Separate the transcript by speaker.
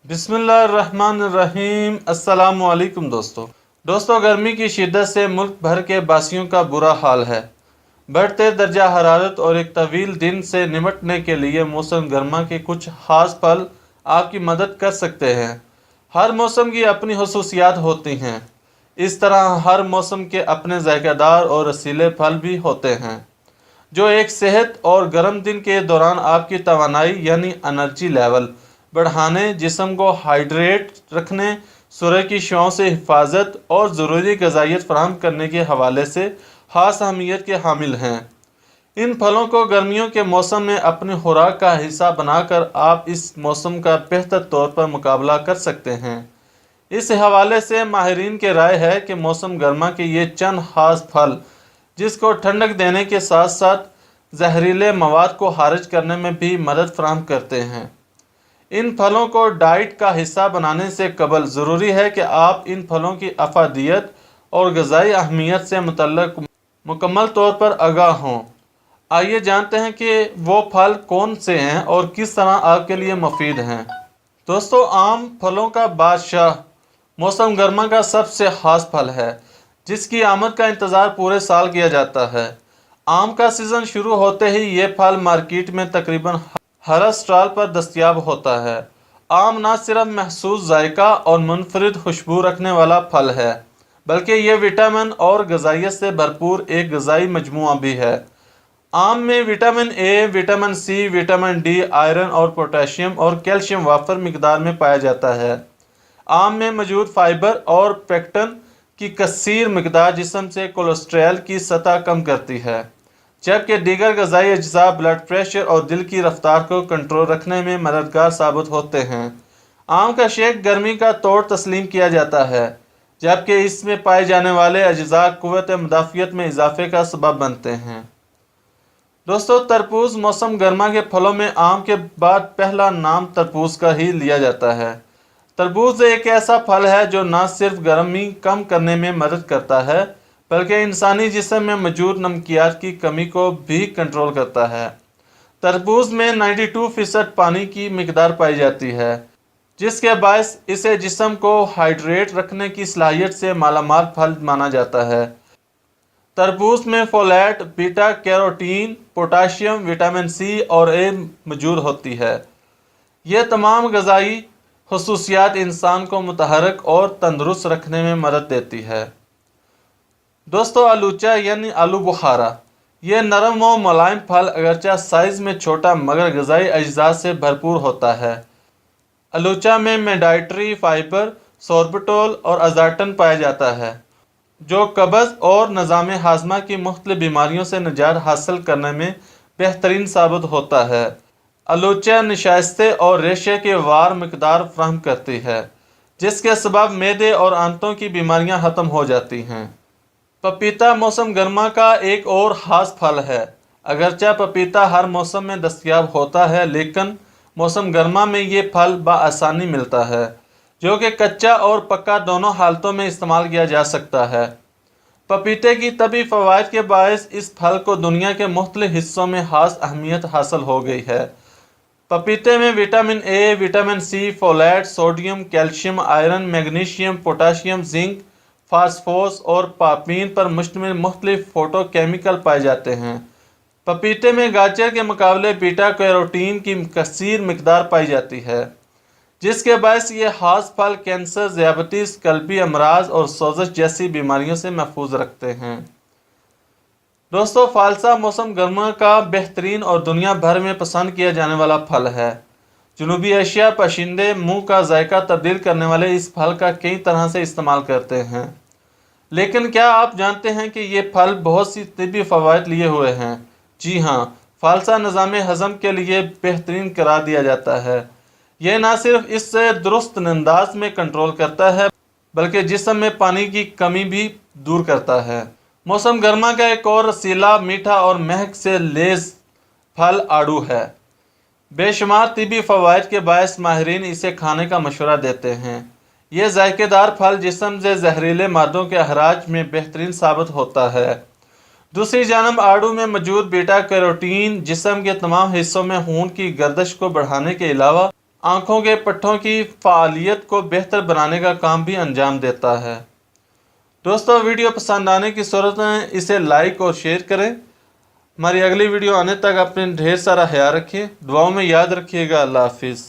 Speaker 1: बिस्मिल्लाहिर्रहमानिर्रहीम। अस्सलाम वालेकुम दोस्तों, गर्मी की शिद्दत से मुल्क भर के बासियों का बुरा हाल है। बढ़ते दर्जा हरारत और एक तवील दिन से निपटने के लिए मौसम गर्मा के कुछ खास फल आपकी मदद कर सकते हैं। हर मौसम की अपनी खसूसियात होती हैं। इस तरह हर मौसम के अपने जायकेदार और रसीले फल भी होते हैं जो एक सेहत और गर्म दिन के दौरान आपकी तवानाई यानी एनर्जी लेवल बढ़ाने, जिस्म को हाइड्रेट रखने, सूरज की छांव से हिफाजत और ज़रूरी ग़िज़ाइयत फराहम करने के हवाले से ख़ास अहमियत के हामिल हैं। इन फलों को गर्मियों के मौसम में अपनी खुराक का हिस्सा बनाकर आप इस मौसम का बेहतर तौर पर मुकाबला कर सकते हैं। इस हवाले से माहिरीन की राय है कि मौसम गर्मा के ये चंद खास फल जिसको ठंडक देने के साथ साथ जहरीले मवाद को खारिज करने में भी मदद फराहम करते हैं। इन फलों को डाइट का हिस्सा बनाने से कबल ज़रूरी है कि आप इन फलों की अफादियत और ग़िज़ाई अहमियत से मुतल्लिक़ मुकम्मल तौर पर आगाह हों। आइए जानते हैं कि वो फल कौन से हैं और किस तरह आपके लिए मुफीद हैं। दोस्तों, आम फलों का बादशाह मौसम गर्मा का सबसे ख़ास फल है जिसकी आमद का इंतज़ार पूरे साल किया जाता है। आम का सीज़न शुरू होते ही ये फल मार्केट में तकरीबन हर स्टॉल पर दस्तयाब होता है। आम न सिर्फ महसूस जायका और मुनफरिद खुशबू रखने वाला फल है, बल्कि ये विटामिन और ग़िज़ाइयत से भरपूर एक ग़िज़ाई मजमूआ भी है। आम में vitamin A, vitamin C, vitamin D, iron और पोटेशियम और कैल्शियम वाफर मिकदार में पाया जाता है। आम में मौजूद फाइबर और पेक्टिन की कसीर मिकदार जिस्म से कोलेस्ट्रॉल की सतह कम करती है, जबकि दीगर ग़िज़ाई अज्जा ब्लड प्रेशर और दिल की रफ्तार को कंट्रोल रखने में मददगार साबित होते हैं। आम का शेक गर्मी का तौर तस्लीम किया जाता है, जबकि इसमें पाए जाने वाले अज्जा क़ुव्वत मुदाफ़ियत में इजाफे का सबब बनते हैं। दोस्तों, तरबूज मौसम गर्मा के फलों में आम के बाद पहला नाम तरबूज का ही लिया जाता है। तरबूज एक ऐसा फल है जो न सिर्फ गर्मी कम करने में मदद करता है, बल्कि इंसानी जिस्म में मौजूद नमकियात की कमी को भी कंट्रोल करता है। तरबूज में 92% पानी की मिकदार पाई जाती है, जिसके बायस इसे जिस्म को हाइड्रेट रखने की सलाहियत से मालामाल फल माना जाता है। तरबूज में folate, beta carotene, potassium, vitamin C और ए मौजूद होती है। ये तमाम ग़िज़ाई खसूसियात इंसान को मुतहर्रिक और तंदुरुस्त रखने में मदद देती है। दोस्तों, आलूचा यानी आलू बुखारा, ये नरम व मुलायम फल अगरचे साइज़ में छोटा मगर ग़िज़ाई अज्जा से भरपूर होता है। आलूचा में मेडाइटरी फाइबर, सोर्बिटोल और अज़ार्टन पाया जाता है, जो कब्ज़ और निज़ाम हाज़मा की मुख्तलिफ बीमारियों से निजात हासिल करने में बेहतरीन साबित होता है। आलूचा नशास्ते और रेशे के वार मिकदार फराहम करती है, जिसके सबब मैदे और आंतों की बीमारियां ख़त्म हो जाती हैं। पपीता मौसम गर्मा का एक और ख़ास फल है। अगरचे पपीता हर मौसम में दस्तयाब होता है, लेकिन मौसम गर्मा में ये फल बआसानी मिलता है, जो कि कच्चा और पक्का दोनों हालतों में इस्तेमाल किया जा सकता है। पपीते की तबी फ़वाइद के बायस इस फल को दुनिया के मुख्तलिफ हिस्सों में ख़ास अहमियत हासिल हो गई है। पपीते में vitamin A, vitamin C, folate, sodium, calcium, iron, magnesium, potassium, zinc, phosphorus और पापीन पर मुश्तमिल मुख्तलिफ फ़ोटोकेमिकल पाए जाते हैं। पपीते में गाजर के मुकाबले बीटा कैरोटीन की कसीर मिकदार पाई जाती है, जिसके बायस ये ख़ास फल कैंसर, ज़ियाबतीस, कल्बी अमराज और सोज़श जैसी बीमारियों से महफूज रखते हैं। दोस्तों, फालसा मौसम गर्मा का बेहतरीन और दुनिया भर में पसंद किया जाने वाला फल है। जनूबी एशिया बाशिंदे मुंह का जायका तब्दील करने वाले इस फल का कई तरह से इस्तेमाल करते हैं, लेकिन क्या आप जानते हैं कि ये फल बहुत सी तिब्बी फ़वाइद लिए हुए हैं? जी हाँ, फालसा निज़ाम हज़म के लिए बेहतरीन करार दिया जाता है। यह न सिर्फ इससे दुरुस्त अंदाज में कंट्रोल करता है, बल्कि जिस्म में पानी की कमी भी दूर करता है। मौसम गर्मा का एक और रसीला, मीठा और महक से लेस फल आड़ू है। बेशुमार तिबी फ़वाइद के बायस माहिरीन इसे खाने का मशवरा देते हैं। यह जायकेदार फल जिस्म से जहरीले मादों के अखराज में बेहतरीन साबित होता है। दूसरी जानब आड़ू में मौजूद बीटा कैरोटीन जिस्म के तमाम हिस्सों में खून की गर्दिश को बढ़ाने के अलावा आँखों के पट्टों की फ़ालियत को बेहतर बनाने का काम भी अंजाम देता है। दोस्तों, वीडियो पसंद आने की सूरत में इसे लाइक और शेयर करें। हमारी अगली वीडियो आने तक अपने ढेर सारा ख्याल रखिए, दुआओं में याद रखिएगा। अल्लाह हाफिज़।